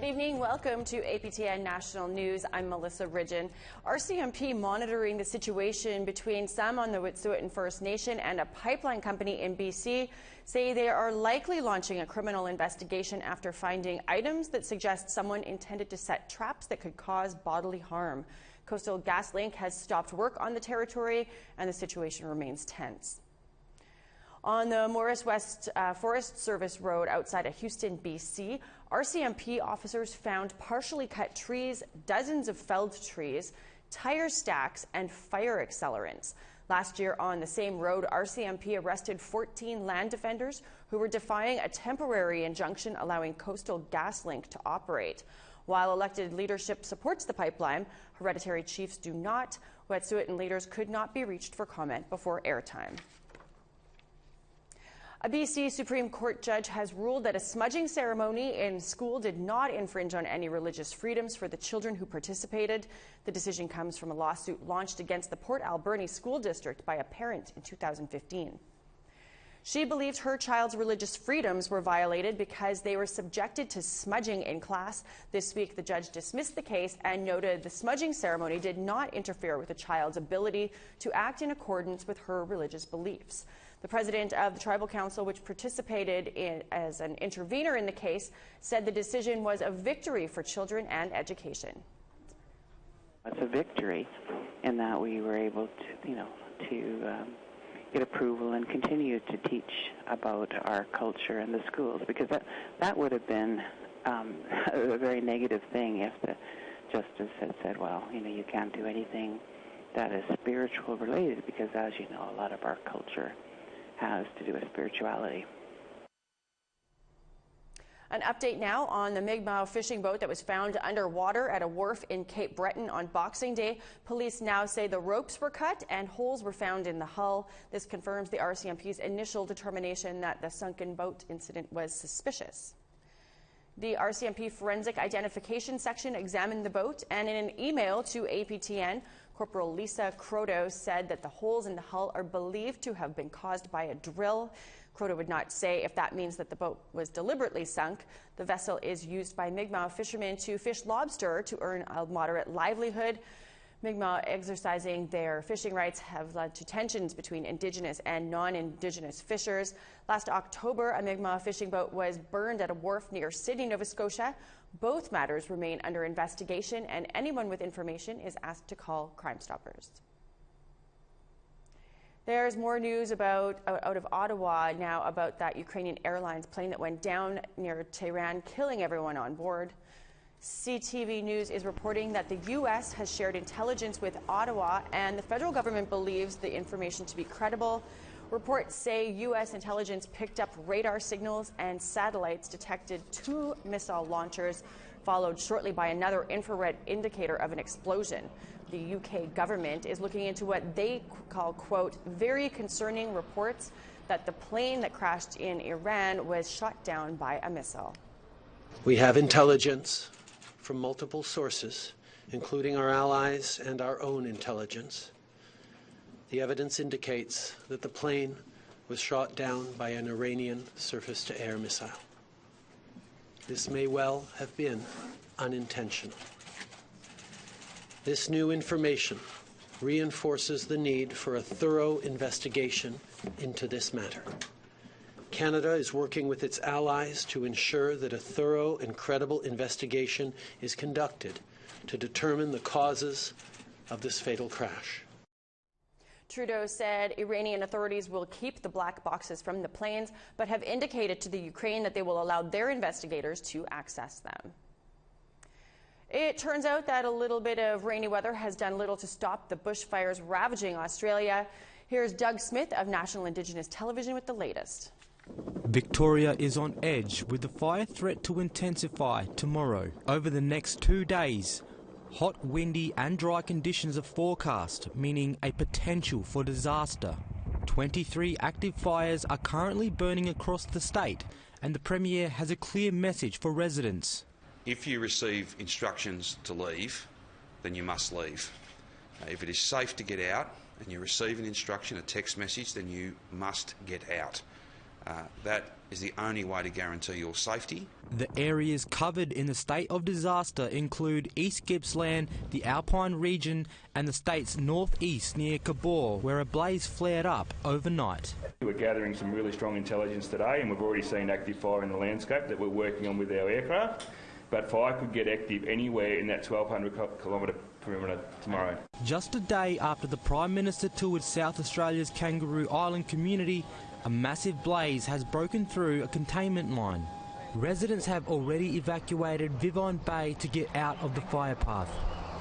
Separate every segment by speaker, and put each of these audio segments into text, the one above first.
Speaker 1: Good evening. Welcome to APTN National News. I'm Melissa Ridgen. RCMP monitoring the situation between some on the Wet'suwet'en First Nation and a pipeline company in BC say they are likely launching a criminal investigation after finding items that suggest someone intended to set traps that could cause bodily harm. Coastal GasLink has stopped work on the territory and the situation remains tense. On the Morris West Forest Service Road outside of Houston, BC, RCMP officers found partially cut trees, dozens of felled trees, tire stacks, and fire accelerants. Last year on the same road, RCMP arrested 14 land defenders who were defying a temporary injunction allowing Coastal GasLink to operate. While elected leadership supports the pipeline, hereditary chiefs do not. Wet'suwet'en leaders could not be reached for comment before airtime. A BC Supreme Court judge has ruled that a smudging ceremony in school did not infringe on any religious freedoms for the children who participated. The decision comes from a lawsuit launched against the Port Alberni School District by a parent in 2015. She believed her child's religious freedoms were violated because they were subjected to smudging in class. This week, the judge dismissed the case and noted the smudging ceremony did not interfere with the child's ability to act in accordance with her religious beliefs. The president of the Tribal Council, which participated as an intervener in the case, said the decision was a victory for children and education.
Speaker 2: It's a victory in that we were able to, get approval and continue to teach about our culture in the schools, because that would have been a very negative thing if the justice had said, well, you can't do anything that is spiritual related, because as you know, a lot of our culture has to do with spirituality.
Speaker 1: An update now on the Mikmaq fishing boat that was found underwater at a wharf in Cape Breton on Boxing Day. Police now say the ropes were cut and holes were found in the hull. This confirms the RCMP's initial determination that the sunken boat incident was suspicious. The RCMP Forensic Identification Section examined the boat, and in an email to APTN, Corporal Lisa Croto said that the holes in the hull are believed to have been caused by a drill. Croto would not say if that means that the boat was deliberately sunk. The vessel is used by Mikmaq fishermen to fish lobster to earn a moderate livelihood. Mikmaq exercising their fishing rights have led to tensions between Indigenous and non-Indigenous fishers. Last October, a Mikmaq fishing boat was burned at a wharf near Sydney, Nova Scotia. Both matters remain under investigation, and anyone with information is asked to call Crime Stoppers. There's more news out of Ottawa now about that Ukrainian Airlines plane that went down near Tehran, killing everyone on board. CTV News is reporting that the U.S. has shared intelligence with Ottawa, and the federal government believes the information to be credible. Reports say U.S. intelligence picked up radar signals and satellites detected 2 missile launchers, followed shortly by another infrared indicator of an explosion. The UK government is looking into what they call, quote, very concerning reports that the plane that crashed in Iran was shot down by a missile.
Speaker 3: We have intelligence from multiple sources, including our allies and our own intelligence. The evidence indicates that the plane was shot down by an Iranian surface-to-air missile. This may well have been unintentional. This new information reinforces the need for a thorough investigation into this matter. Canada is working with its allies to ensure that a thorough and credible investigation is conducted to determine the causes of this fatal crash.
Speaker 1: Trudeau said Iranian authorities will keep the black boxes from the planes, but have indicated to the Ukraine that they will allow their investigators to access them. It turns out that a little bit of rainy weather has done little to stop the bushfires ravaging Australia. Here's Doug Smith of National Indigenous Television with the latest.
Speaker 4: Victoria is on edge with the fire threat to intensify tomorrow. Over the next 2 days, hot, windy and dry conditions are forecast, meaning a potential for disaster. 23 active fires are currently burning across the state, and the Premier has a clear message for residents.
Speaker 5: If you receive instructions to leave, then you must leave. If it is safe to get out and you receive an instruction, a text message, then you must get out. That is the only way to guarantee your safety.
Speaker 4: The areas covered in the state of disaster include East Gippsland, the Alpine region and the state's northeast near Cabor, where a blaze flared up overnight.
Speaker 6: We're gathering some really strong intelligence today, and we've already seen active fire in the landscape that we're working on with our aircraft. But fire could get active anywhere in that 1,200 kilometre perimeter tomorrow.
Speaker 4: Just a day after the Prime Minister toured South Australia's Kangaroo Island community, a massive blaze has broken through a containment line. Residents have already evacuated Vivine Bay to get out of the fire path.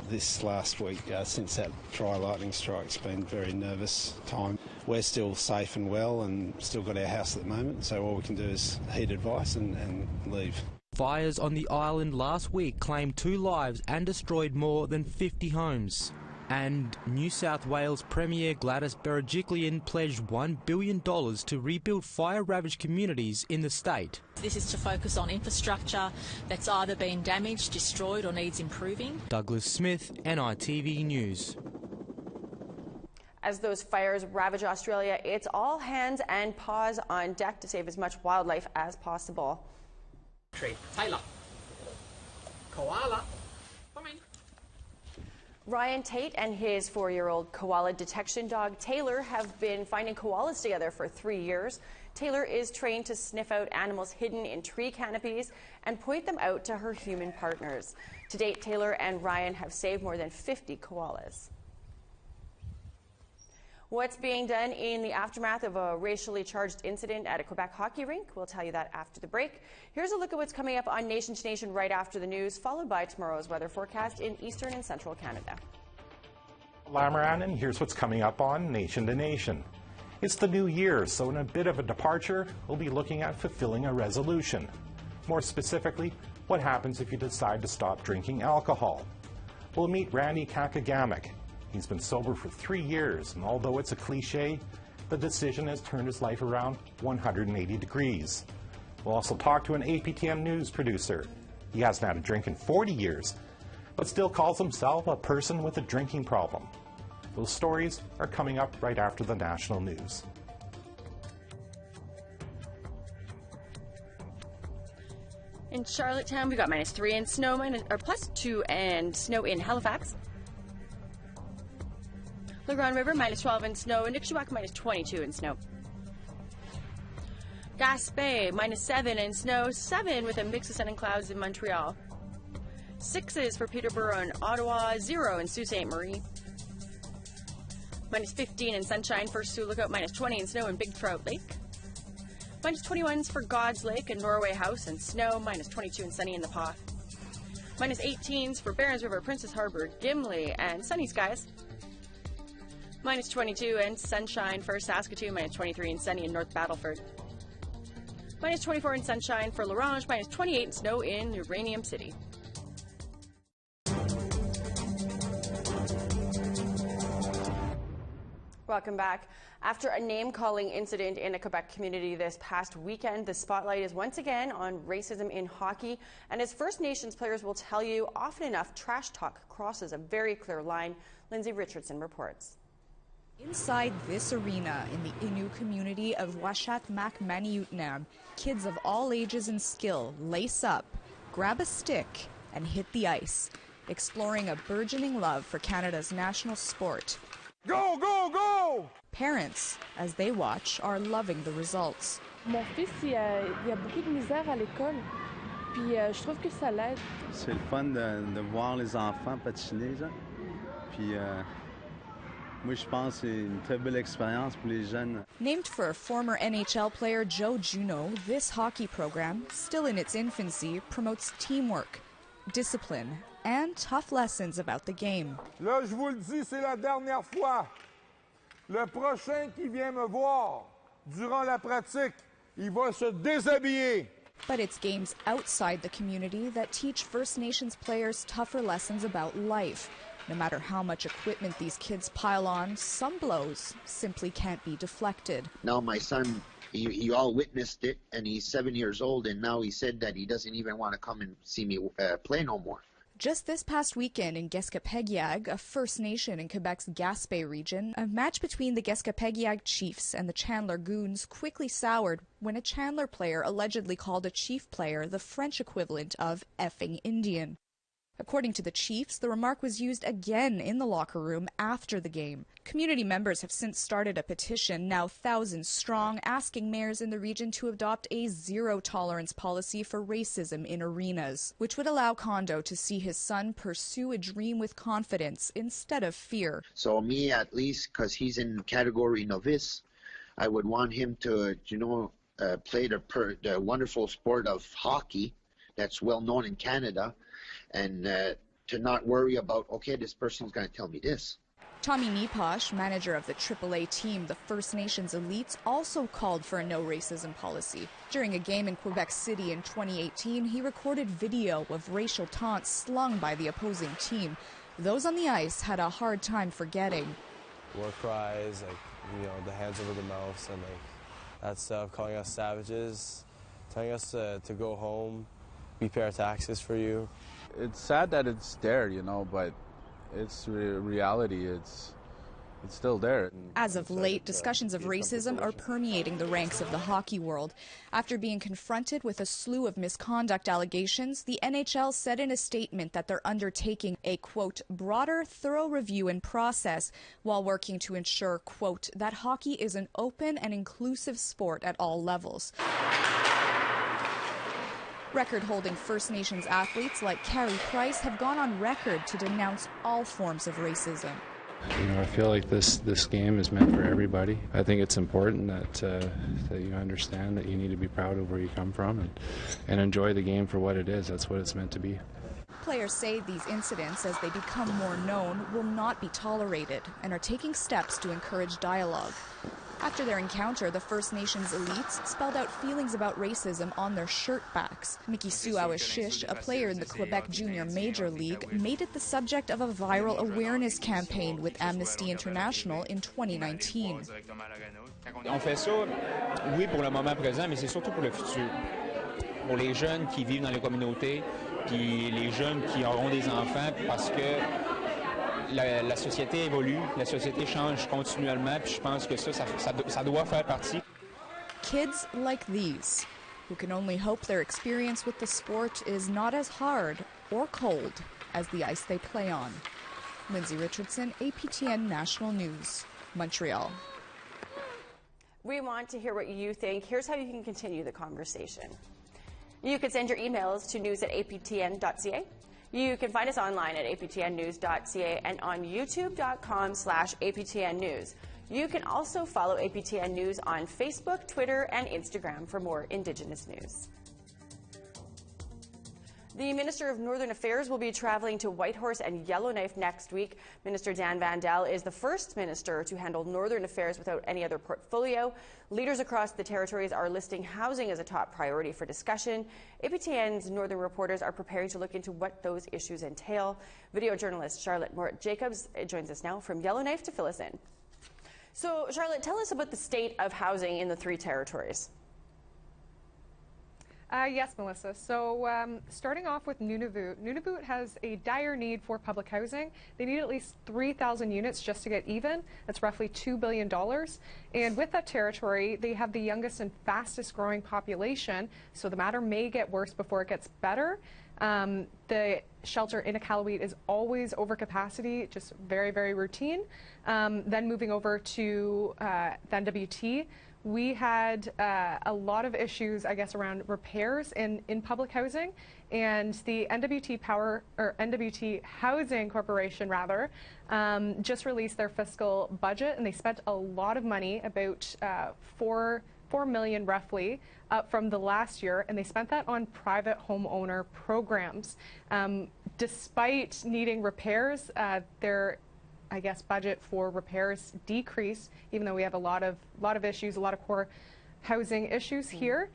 Speaker 7: This last week, since that dry lightning strike's been a very nervous time. We're still safe and well and still got our house at the moment, so all we can do is heed advice and leave.
Speaker 4: Fires on the island last week claimed 2 lives and destroyed more than 50 homes. And New South Wales Premier Gladys Berejiklian pledged $1 billion to rebuild fire-ravaged communities in the state.
Speaker 8: This is to focus on infrastructure that's either been damaged, destroyed or needs improving.
Speaker 4: Douglas Smith, NITV News.
Speaker 1: As those fires ravage Australia, it's all hands and paws on deck to save as much wildlife as possible.
Speaker 9: Taylor. Koala. Come in.
Speaker 1: Ryan Tate and his 4-year-old koala detection dog Taylor have been finding koalas together for 3 years. Taylor is trained to sniff out animals hidden in tree canopies and point them out to her human partners. To date, Taylor and Ryan have saved more than 50 koalas. What's being done in the aftermath of a racially charged incident at a Quebec hockey rink? We'll tell you that after the break. Here's a look at what's coming up on Nation to Nation right after the news, followed by tomorrow's weather forecast in eastern and central Canada.
Speaker 10: Lamaran, and here's what's coming up on Nation to Nation. It's the new year, so in a bit of a departure, we'll be looking at fulfilling a resolution. More specifically, what happens if you decide to stop drinking alcohol? We'll meet Randy Kakagamak. He's been sober for 3 years, and although it's a cliche, the decision has turned his life around 180 degrees. We'll also talk to an APTN News producer. He hasn't had a drink in 40 years, but still calls himself a person with a drinking problem. Those stories are coming up right after the national news.
Speaker 1: In Charlottetown, we got -3 and snow, +2 and snow in Halifax. La Grande River, -12 and snow. In Nixuac, -22 and snow. Gaspé, -7 and snow. 7 with a mix of sun and clouds in Montreal. 6s for Peterborough and Ottawa. 0 in Sault Ste. Marie. -15 and sunshine for Sioux Lookout. -20 and snow in Big Trout Lake. -21s for God's Lake and Norway House and snow. -22 and sunny in the Paw. -18s for Barons River, Princess Harbour, Gimli, and sunny skies. -22 and sunshine for Saskatoon. -23 and sunny in North Battleford. -24 and sunshine for La Ronge. -28 and snow in Uranium City. Welcome back. After a name-calling incident in a Quebec community this past weekend, the spotlight is once again on racism in hockey. And as First Nations players will tell you, often enough, trash talk crosses a very clear line. Lindsay Richardson reports.
Speaker 11: Inside this arena in the Innu community of Mikmaq Maniutnam, kids of all ages and skill lace up, grab a stick, and hit the ice, exploring a burgeoning love for Canada's national sport.
Speaker 12: Go, go, go!
Speaker 11: Parents, as they watch, are loving the results.
Speaker 13: Mon fils, il y a beaucoup de misère à l'école, puis je trouve que ça l'aide.
Speaker 14: C'est le fun de voir les enfants patiner, là. Puis moi, je pense que c'est une très belle expérience pour les jeunes.
Speaker 11: Named for a former NHL player Joe Juneau, this hockey program, still in its infancy, promotes teamwork, discipline, and tough lessons about the game.
Speaker 12: Là, je vous le dis, c'est la dernière fois. Le prochain qui vient me voir durant la pratique, il va se déshabiller.
Speaker 11: But it's games outside the community that teach First Nations players tougher lessons about life. No matter how much equipment these kids pile on, some blows simply can't be deflected.
Speaker 15: Now my son, he all witnessed it, and he's 7 years old, and now he said that he doesn't even want to come and see me play no more.
Speaker 11: Just this past weekend in Gueskapegiag, a First Nation in Quebec's Gaspé region, a match between the Gueskapegiag Chiefs and the Chandler Goons quickly soured when a Chandler player allegedly called a Chief player the French equivalent of effing Indian. According to the Chiefs, the remark was used again in the locker room after the game. Community members have since started a petition, now thousands strong, asking mayors in the region to adopt a zero-tolerance policy for racism in arenas, which would allow Kondo to see his son pursue a dream with confidence instead of fear.
Speaker 15: So me, at least, because he's in category novice, I would want him to, play the wonderful sport of hockey that's well known in Canada, and to not worry about, okay, this person's going to tell me this.
Speaker 11: Tommy Neposh, manager of the AAA team, the First Nations Elites, also called for a no racism policy. During a game in Quebec City in 2018, he recorded video of racial taunts slung by the opposing team. Those on the ice had a hard time forgetting.
Speaker 16: War cries, the hands over the mouths and that stuff, calling us savages, telling us to go home, we pay our taxes for you.
Speaker 17: It's sad that it's there, but it's reality. It's still there.
Speaker 11: As of late, discussions of racism are permeating the ranks of the hockey world. After being confronted with a slew of misconduct allegations, the NHL said in a statement that they're undertaking a, quote, broader, thorough review and process while working to ensure, quote, that hockey is an open and inclusive sport at all levels. Record-holding First Nations athletes like Carey Price have gone on record to denounce all forms of racism.
Speaker 18: I feel like this game is meant for everybody. I think it's important that you understand that you need to be proud of where you come from and enjoy the game for what it is. That's what it's meant to be.
Speaker 11: Players say these incidents, as they become more known, will not be tolerated and are taking steps to encourage dialogue. After their encounter, the First Nations elites spelled out feelings about racism on their shirt backs. Mickey Suawashish, a player in the Quebec Junior Major League, made it the subject of a viral awareness campaign with Amnesty International in 2019.
Speaker 19: On fait ça, oui, pour le moment présent, mais c'est surtout pour le futur. Pour les jeunes qui vivent dans les communautés, puis les jeunes qui auront des enfants, parce que la société évolue, la société change continuellement, puis je pense que ça doit faire partie.
Speaker 11: Kids like these, who can only hope their experience with the sport is not as hard or cold as the ice they play on. Lindsay Richardson, APTN National News, Montreal.
Speaker 1: We want to hear what you think. Here's how you can continue the conversation. You can send your emails to news@aptn.ca. You can find us online at aptnnews.ca and on youtube.com/APTN News. You can also follow APTN News on Facebook, Twitter, and Instagram for more Indigenous news. The Minister of Northern Affairs will be traveling to Whitehorse and Yellowknife next week. Minister Dan Vandal is the first minister to handle Northern Affairs without any other portfolio. Leaders across the territories are listing housing as a top priority for discussion. APTN's Northern reporters are preparing to look into what those issues entail. Video journalist Charlotte Morit-Jacobs joins us now from Yellowknife to fill us in. So, Charlotte, tell us about the state of housing in the three territories.
Speaker 20: Yes, Melissa. So starting off with Nunavut. Nunavut has a dire need for public housing. They need at least 3,000 units just to get even. That's roughly $2 billion. And with that territory, they have the youngest and fastest growing population. So the matter may get worse before it gets better. The shelter in Iqaluit is always over capacity, just very, very routine. Then moving over to the NWT. We had a lot of issues, I guess, around repairs in public housing, and the NWT Housing Corporation, rather, just released their fiscal budget, and they spent a lot of money, about $4 million roughly, up from the last year, and they spent that on private homeowner programs. Despite needing repairs, their budget for repairs decreased, even though we have a lot of issues, a lot of core housing issues here.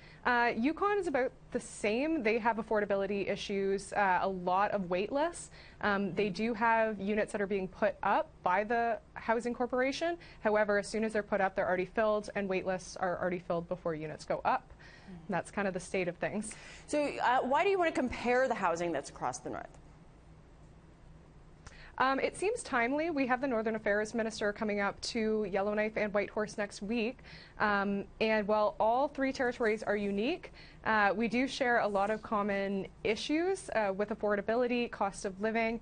Speaker 20: Yukon is about the same. They have affordability issues, a lot of wait lists. They do have units that are being put up by the Housing Corporation. However, as soon as they're put up, they're already filled, and wait lists are already filled before units go up. And that's kind of the state of things.
Speaker 1: So why do you want to compare the housing that's across the north?
Speaker 20: It seems timely. We have the Northern Affairs Minister coming up to Yellowknife and Whitehorse next week. And while all three territories are unique, we do share a lot of common issues with affordability, cost of living,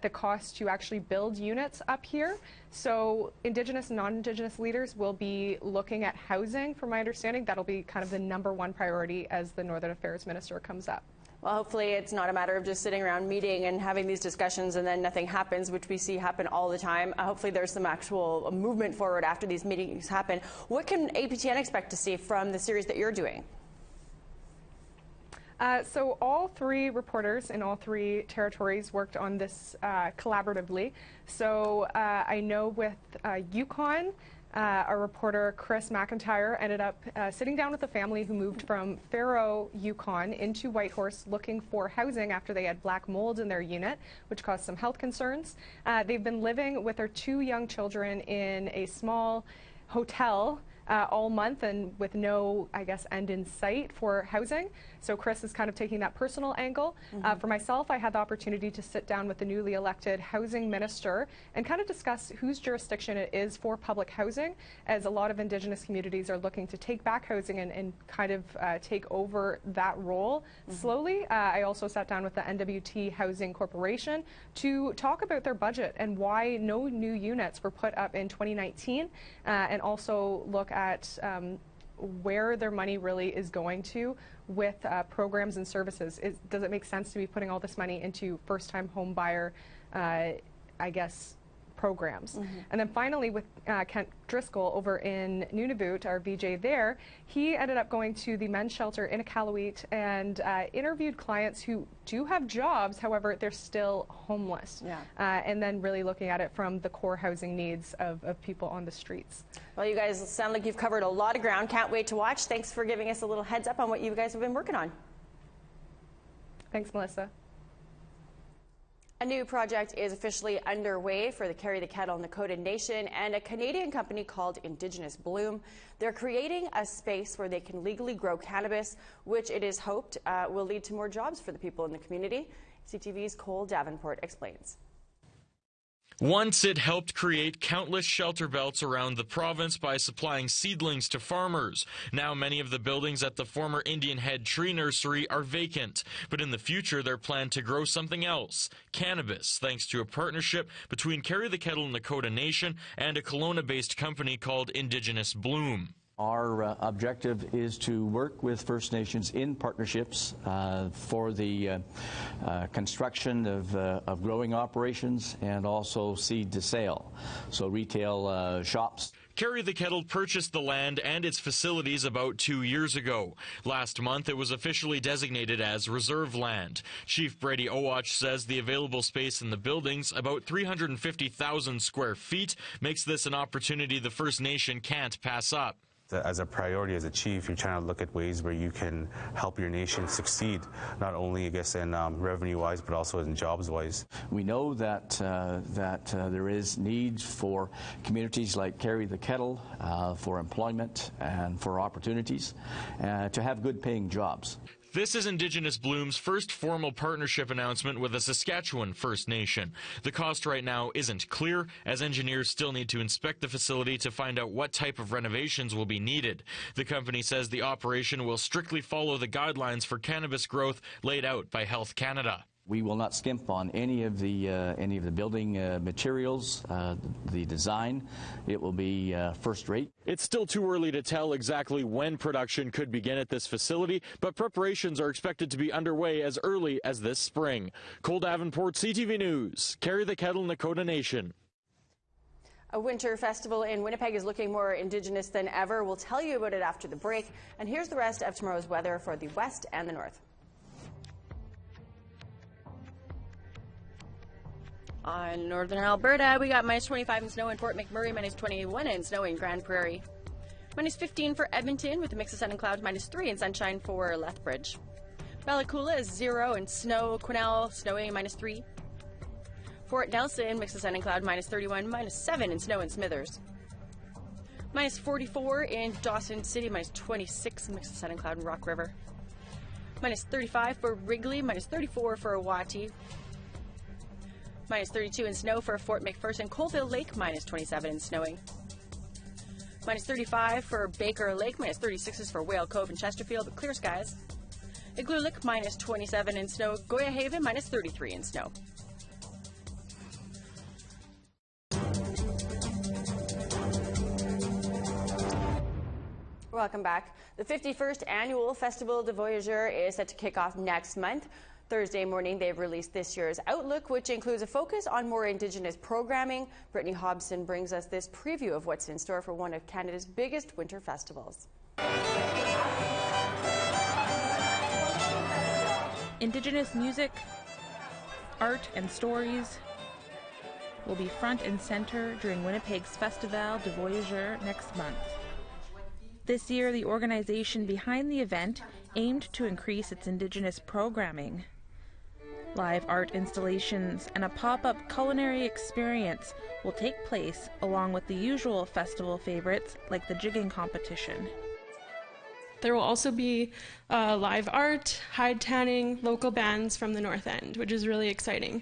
Speaker 20: the cost to actually build units up here. So Indigenous and non-Indigenous leaders will be looking at housing, from my understanding. That'll be kind of the #1 priority as the Northern Affairs Minister comes up.
Speaker 1: Well, hopefully it's not a matter of just sitting around meeting and having these discussions and then nothing happens, which we see happen all the time. Hopefully there's some actual movement forward after these meetings happen. What can APTN expect to see from the series that you're doing?
Speaker 20: So all three reporters in all three territories worked on this collaboratively. So I know with Yukon, our reporter Chris McIntyre ended up sitting down with a family who moved from Faro, Yukon into Whitehorse looking for housing after they had black mold in their unit, which caused some health concerns. They've been living with their 2 young children in a small hotel all month and with no, I guess, end in sight for housing. So Chris is kind of taking that personal angle. For myself, I had the opportunity to sit down with the newly elected housing minister and kind of discuss whose jurisdiction it is for public housing, as a lot of Indigenous communities are looking to take back housing and kind of take over that role slowly. I also sat down with the NWT Housing Corporation to talk about their budget and why no new units were put up in 2019, and also look at where their money really is going to with programs and services. Does it make sense to be putting all this money into first-time home buyer, I guess, programs? And then finally with Kent Driscoll over in Nunavut, our VJ there, he ended up going to the men's shelter in Iqaluit and interviewed clients who do have jobs, however, they're still homeless. And then really looking at it from the core housing needs of people on the streets.
Speaker 1: Well, you guys sound like you've covered a lot of ground. Can't wait to watch. Thanks for giving us a little heads up on what you guys have been working on.
Speaker 20: Thanks, Melissa.
Speaker 1: A new project is officially underway for the Carry the Kettle Nakota Nation and a Canadian company called Indigenous Bloom. They're creating a space where they can legally grow cannabis, which it is hoped will lead to more jobs for the people in the community. CTV's Cole Davenport explains.
Speaker 21: Once it helped create countless shelter belts around the province by supplying seedlings to farmers. Now many of the buildings at the former Indian Head Tree Nursery are vacant. But in the future, they're planned to grow something else, cannabis, thanks to a partnership between Carry the Kettle Nakota Nation and a Kelowna-based company called Indigenous Bloom.
Speaker 22: Our objective is to work with First Nations in partnerships for the construction of growing operations and also seed to sale, so retail shops.
Speaker 21: Carry the Kettle purchased the land and its facilities about 2 years ago. Last month, it was officially designated as reserve land. Chief Brady Owach says the available space in the buildings, about 350,000 square feet, makes this an opportunity the First Nation can't pass up.
Speaker 23: As a priority, as a chief, you're trying to look at ways where you can help your nation succeed, not only, I guess, in revenue-wise, but also in jobs-wise.
Speaker 22: We know that there is need for communities like Carry the Kettle for employment and for opportunities to have good-paying jobs.
Speaker 21: This is Indigenous Bloom's first formal partnership announcement with a Saskatchewan First Nation. The cost right now isn't clear, as engineers still need to inspect the facility to find out what type of renovations will be needed. The company says the operation will strictly follow the guidelines for cannabis growth laid out by Health Canada.
Speaker 22: We will not skimp on any of the building materials, the design. It will be first rate.
Speaker 21: It's still too early to tell exactly when production could begin at this facility, but preparations are expected to be underway as early as this spring. Cole Davenport, CTV News, Carry the Kettle Nakota Nation.
Speaker 1: A winter festival in Winnipeg is looking more Indigenous than ever. We'll tell you about it after the break. And here's the rest of tomorrow's weather for the west and the north. On northern Alberta, we got minus 25 and snow in Fort McMurray, minus 21 and snow in Grand Prairie. Minus 15 for Edmonton with a mix of sun and clouds, minus 3 and sunshine for Lethbridge. Bella Coola is 0 and snow. Quesnel, snowing, minus 3. Fort Nelson, mix of sun and cloud, minus 31, minus 7 and snow in Smithers. Minus 44 in Dawson City, minus 26, mix of sun and cloud in Rock River. Minus 35 for Wrigley, minus 34 for Awati. minus 32 in snow for Fort McPherson. Colville Lake, minus 27 and snowing. Minus 35 for Baker Lake, minus 36 for Whale Cove and Chesterfield, but clear skies. Igloolik, minus 27 in snow. Goya Haven, minus 33 in snow. Welcome back. The 51st annual Festival de Voyager is set to kick off next month. Thursday morning, they've released this year's Outlook, which includes a focus on more Indigenous programming. Brittany Hobson brings us this preview of what's in store for one of Canada's biggest winter festivals.
Speaker 2: Indigenous music, art and stories will be front and center during Winnipeg's Festival de Voyager next month. This year, the organization behind the event aimed to increase its Indigenous programming. Live art installations and a pop-up culinary experience will take place along with the usual festival favorites like the jigging competition.
Speaker 3: There will also be live art, hide tanning, local bands from the North End, which is really exciting.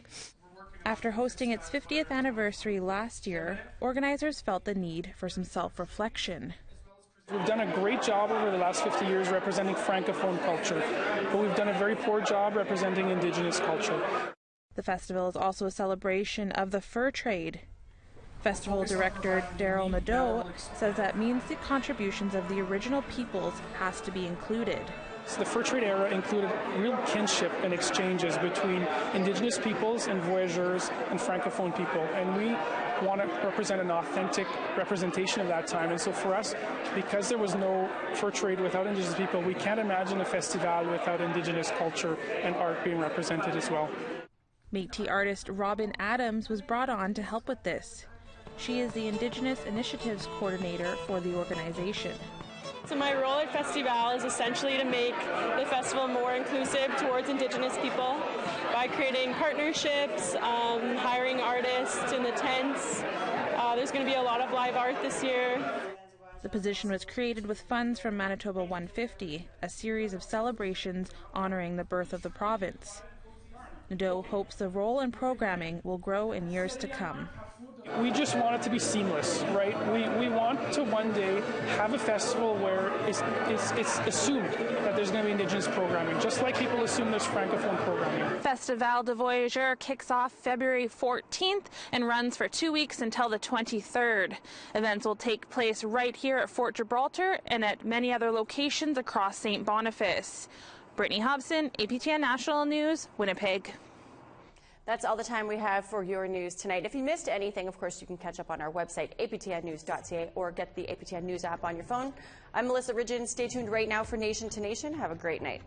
Speaker 2: After hosting its 50th anniversary last year, organizers felt the need for some self-reflection.
Speaker 5: We've done a great job over the last 50 years representing Francophone culture, but we've done a very poor job representing Indigenous culture.
Speaker 2: The festival is also a celebration of the fur trade. Festival director Daryl Nadeau says that means the contributions of the original peoples has to be included.
Speaker 5: So the fur trade era included real kinship and exchanges between Indigenous peoples and voyageurs and Francophone people, and we want to represent an authentic representation of that time. And so for us, because there was no fur trade without Indigenous people, we can't imagine a festival without Indigenous culture and art being represented as well.
Speaker 2: Métis artist Robin Adams was brought on to help with this. She is the Indigenous Initiatives Coordinator for the organization.
Speaker 3: So my role at Festival is essentially to make the festival more inclusive towards Indigenous people by creating partnerships, hiring artists in the tents. There's going to be a lot of live art this year.
Speaker 2: The position was created with funds from Manitoba 150, a series of celebrations honoring the birth of the province. Nadeau hopes the role and programming will grow in years to come.
Speaker 5: We just want it to be seamless, right? We want to one day have a festival where it's assumed that there's going to be Indigenous programming, just like people assume there's Francophone programming.
Speaker 2: Festival de Voyager kicks off February 14th and runs for 2 weeks until the 23rd. Events will take place right here at Fort Gibraltar and at many other locations across St. Boniface. Brittany Hobson, APTN National News, Winnipeg.
Speaker 1: That's all the time we have for your news tonight. If you missed anything, of course, you can catch up on our website, aptnnews.ca, or get the APTN News app on your phone. I'm Melissa Ridgen. Stay tuned right now for Nation to Nation. Have a great night.